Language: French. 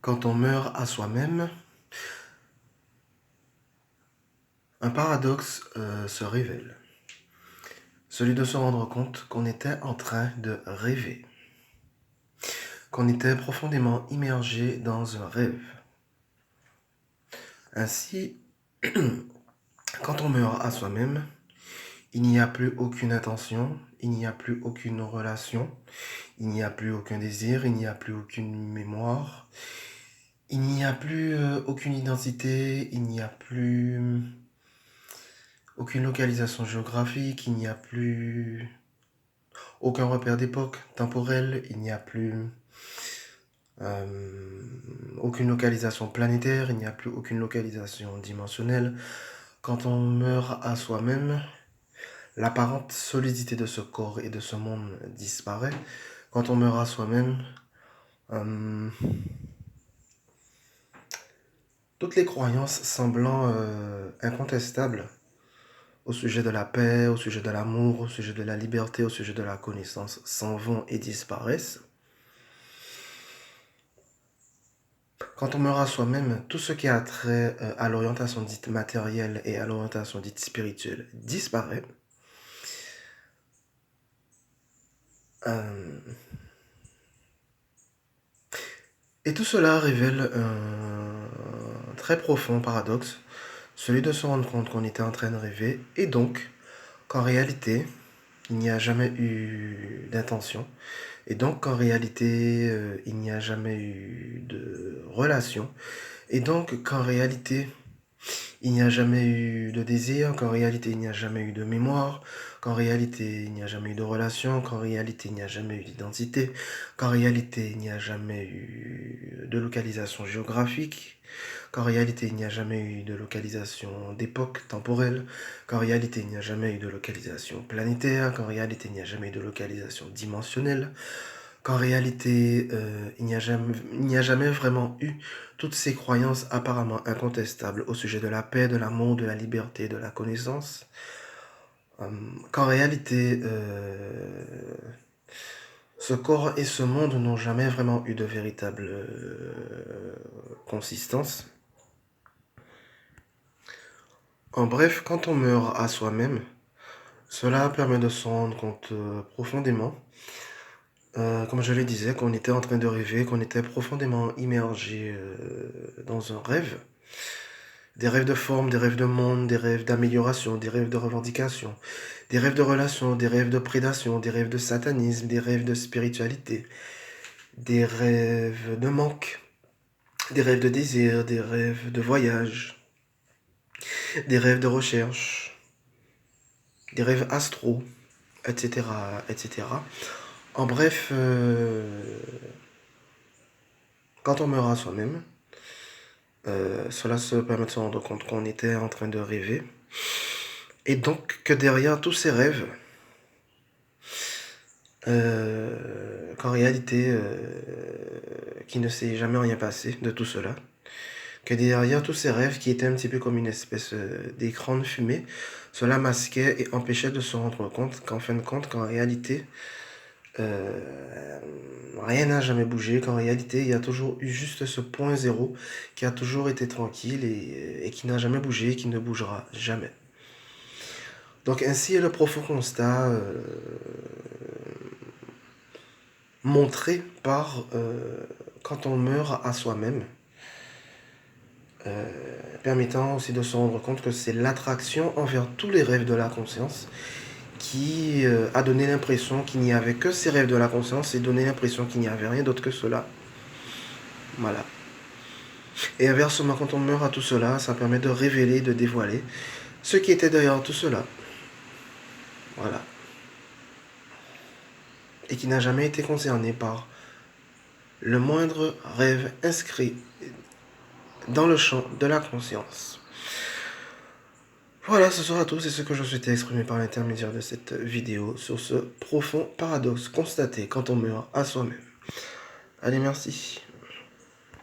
Quand on meurt à soi-même, un paradoxe se révèle. Celui de se rendre compte qu'on était en train de rêver, qu'on était profondément immergé dans un rêve. Ainsi, quand on meurt à soi-même, il n'y a plus aucune intention, il n'y a plus aucune relation, il n'y a plus aucun désir, il n'y a plus aucune mémoire, il n'y a plus aucune identité, il n'y a plus aucune localisation géographique, il n'y a plus aucun repère d'époque temporelle, il n'y a plus aucune localisation planétaire, il n'y a plus aucune localisation dimensionnelle. Quand on meurt à soi-même, l'apparente solidité de ce corps et de ce monde disparaît. Quand on meurt à soi-même, euh, toutes les croyances semblant incontestables au sujet de la paix, au sujet de l'amour, au sujet de la liberté, au sujet de la connaissance s'en vont et disparaissent. Quand on meurt à soi-même, tout ce qui a trait à l'orientation dite matérielle et à l'orientation dite spirituelle disparaît. Euh, et tout cela révèle un très profond paradoxe, celui de se rendre compte qu'on était en train de rêver et donc qu'en réalité, il n'y a jamais eu d'intention. Et donc qu'en réalité, il n'y a jamais eu de relation. Et donc qu'en réalité, il n'y a jamais eu de désir, qu'en réalité il n'y a jamais eu de mémoire, qu'en réalité il n'y a jamais eu de relation, qu'en réalité il n'y a jamais eu d'identité, qu'en réalité il n'y a jamais eu de localisation géographique, qu'en réalité il n'y a jamais eu de localisation d'époque temporelle, qu'en réalité il n'y a jamais eu de localisation planétaire, qu'en réalité il n'y a jamais eu de localisation dimensionnelle, qu'en réalité, il n'y a jamais vraiment eu toutes ces croyances apparemment incontestables au sujet de la paix, de l'amour, de la liberté, de la connaissance, qu'en réalité, ce corps et ce monde n'ont jamais vraiment eu de véritable consistance. En bref, quand on meurt à soi-même, cela permet de se rendre compte profondément, comme je le disais, qu'on était en train de rêver, qu'on était profondément immergé dans un rêve. Des rêves de forme, des rêves de monde, des rêves d'amélioration, des rêves de revendication, des rêves de relation, des rêves de prédation, des rêves de satanisme, des rêves de spiritualité, des rêves de manque, des rêves de désir, des rêves de voyage, des rêves de recherche, des rêves astraux, etc., etc. En bref, quand on meurt à soi-même, cela se permet de se rendre compte qu'on était en train de rêver. Et donc que derrière tous ces rêves, qu'en réalité, qu'il ne s'est jamais rien passé de tout cela. Que derrière tous ces rêves qui étaient un petit peu comme une espèce d'écran de fumée, cela masquait et empêchait de se rendre compte qu'en fin de compte, qu'en réalité, rien n'a jamais bougé, qu'en réalité, il y a toujours eu juste ce point zéro qui a toujours été tranquille et qui n'a jamais bougé, qui ne bougera jamais. Donc ainsi est le profond constat montré par quand on meurt à soi-même, permettant aussi de se rendre compte que c'est l'attraction envers tous les rêves de la conscience qui a donné l'impression qu'il n'y avait que ces rêves de la conscience et donné l'impression qu'il n'y avait rien d'autre que cela. Voilà. Et inversement, quand on meurt à tout cela, ça permet de révéler, de dévoiler ce qui était derrière tout cela. Voilà. Et qui n'a jamais été concerné par le moindre rêve inscrit dans le champ de la conscience. Voilà, ce sera tout, c'est ce que je souhaitais exprimer par l'intermédiaire de cette vidéo sur ce profond paradoxe constaté quand on meurt à soi-même. Allez, merci.